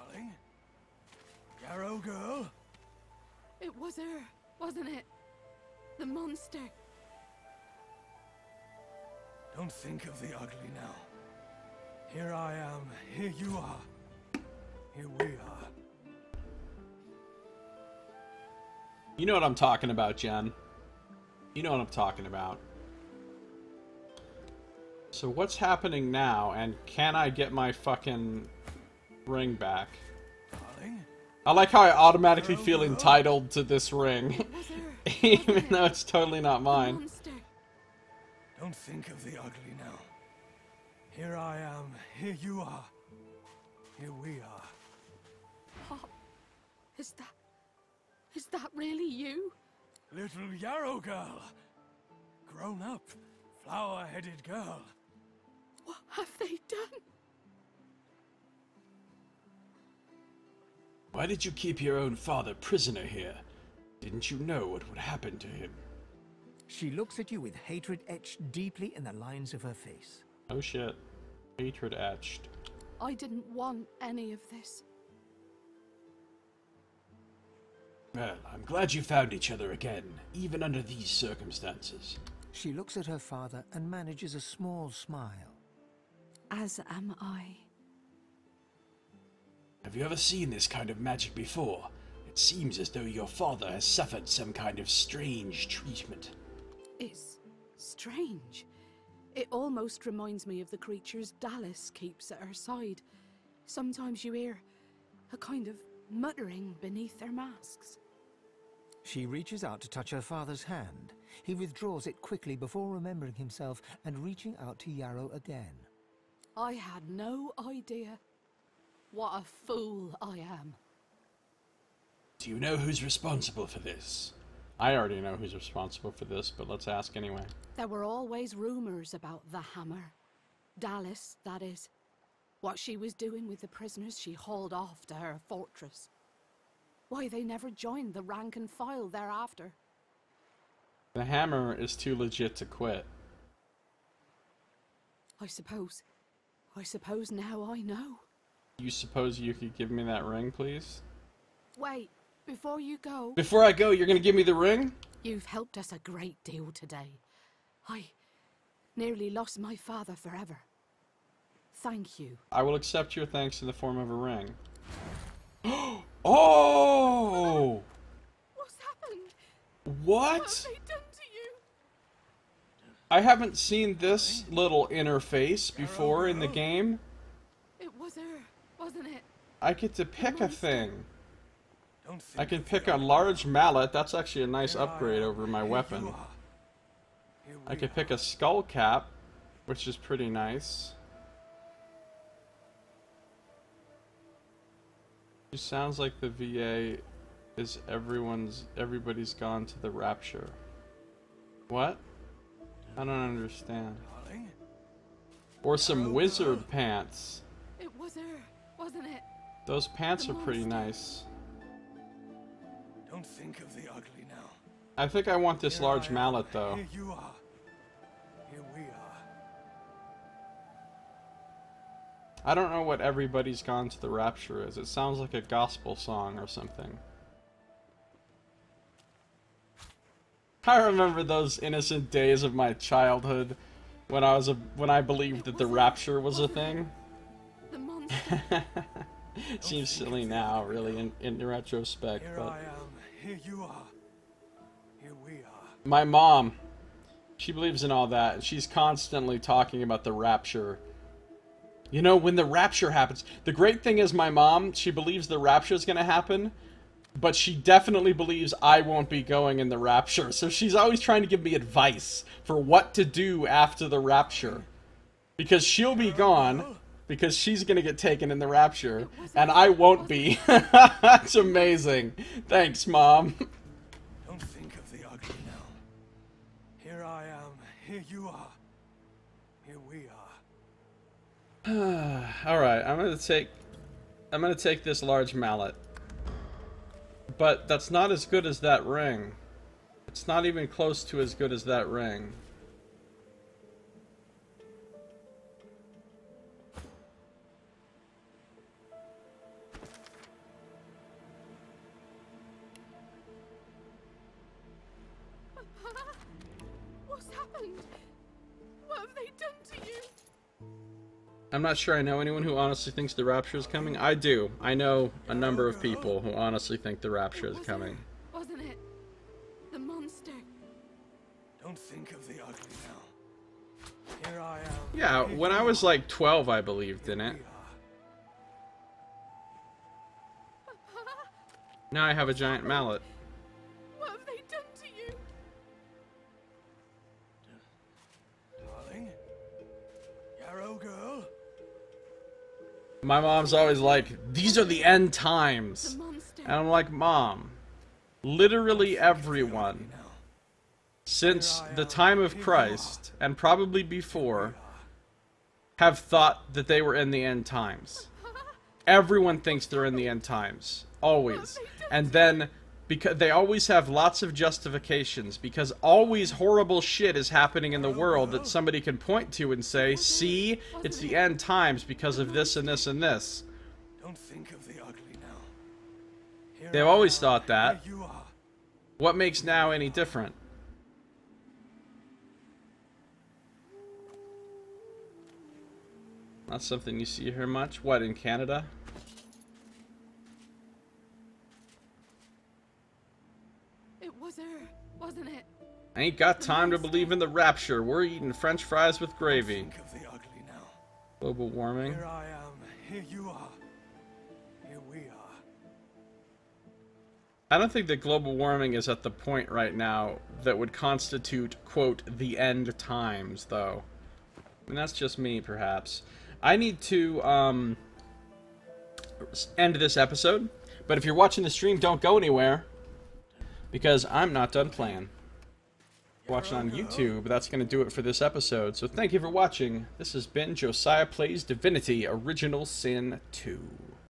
Darling? Yarrow girl? It was her, wasn't it? The monster. Don't think of the ugly now. Here I am, here you are, here we are. You know what I'm talking about, Jen. You know what I'm talking about. So what's happening now, and can I get my fucking ring back? Darling? I like how I automatically feel entitled to this ring, It was her. even though it's totally not The mine. monster. Don't think of the ugly now. Here I am, here you are, here we are. Pop, is that really you? Little Yarrow girl! Grown up, flower-headed girl. What have they done? Why did you keep your own father prisoner here? Didn't you know what would happen to him? She looks at you with hatred etched deeply in the lines of her face. Oh shit. Hatred etched. I didn't want any of this. Well, I'm glad you found each other again, even under these circumstances. She looks at her father and manages a small smile. As am I. Have you ever seen this kind of magic before? Seems as though your father has suffered some kind of strange treatment. It's strange. It almost reminds me of the creatures Dallas keeps at her side. Sometimes you hear a kind of muttering beneath their masks. She reaches out to touch her father's hand. He withdraws it quickly before remembering himself and reaching out to Yarrow again. I had no idea. What a fool I am. Do you know who's responsible for this? I already know who's responsible for this, but let's ask anyway. There were always rumors about the Hammer. Dallas, that is. What she was doing with the prisoners she hauled off to her fortress. Why they never joined the rank and file thereafter. The Hammer is too legit to quit. I suppose now I know. You suppose you could give me that ring, please? Wait, before you go... Before I go, you're gonna give me the ring? You've helped us a great deal today. I nearly lost my father forever. Thank you. I will accept your thanks in the form of a ring. Oh! What's happened? What? What have they done to you? I haven't seen this little interface before in the game. It was her, wasn't it? I get to pick a thing. I can pick a large mallet. That's actually a nice upgrade over my weapon. I can pick a skull cap, which is pretty nice. It sounds like the VA is everybody's gone to the rapture. What? I don't understand. Or some wizard pants. It was her, wasn't it? Those pants are pretty nice. Don't think of the ugly now. I think I want this large mallet though. Here you are. Here we are. I don't know what everybody's gone to the rapture is. It sounds like a gospel song or something. I remember those innocent days of my childhood when I believed that the rapture was a thing. The monster. Seems silly now, really, in retrospect. Here But I am. Here you are. Here we are. my mom, she believes in all that. She's constantly talking about the rapture. You know, when the rapture happens, the great thing is my mom, she believes the rapture is going to happen, but she definitely believes I won't be going in the rapture. So she's always trying to give me advice for what to do after the rapture. Because she'll be gone, because she's going to get taken in the rapture, and I won't be. That's amazing. Thanks, Mom. Don't think of the ugly now. Here I am. Here you are. Here we are. Alright, I'm gonna take this large mallet. But that's not as good as that ring. It's not even close to as good as that ring. What's happened? What have they done to you? I'm not sure I know anyone who honestly thinks the rapture is coming. I do. I know a number of people who honestly think the rapture is coming. Wasn't it? The monster. Don't think of the ugly now. Here I am. Yeah, when I was like 12, I believed in it. Now I have a giant mallet. What have they done to you? Darling? Yarrow girl? My mom's always like, these are the end times. The monster. And I'm like, Mom, literally everyone, since the time of Christ, and probably before, have thought that they were in the end times. Everyone thinks they're in the end times. Always. And then, because they always have lots of justifications, because always horrible shit is happening in the world that somebody can point to and say, see, it's the end times because of this and this and this. Don't think of the ugly now. Here They've I always am. thought that. Here you are. What makes now any different? Not something you see here much? What, in Canada? wasn't it? I ain't got time to believe in the rapture. We're eating French fries with gravy. Think of the ugly now. Global warming. Here I am. Here you are. Here we are. I don't think that global warming is at the point right now that would constitute, quote, the end times, though. I mean, that's just me, perhaps. I need to, end this episode. But if you're watching the stream, don't go anywhere. Because I'm not done playing. Watching on YouTube, that's going to do it for this episode. So thank you for watching. This has been Josiah Plays Divinity Original Sin 2.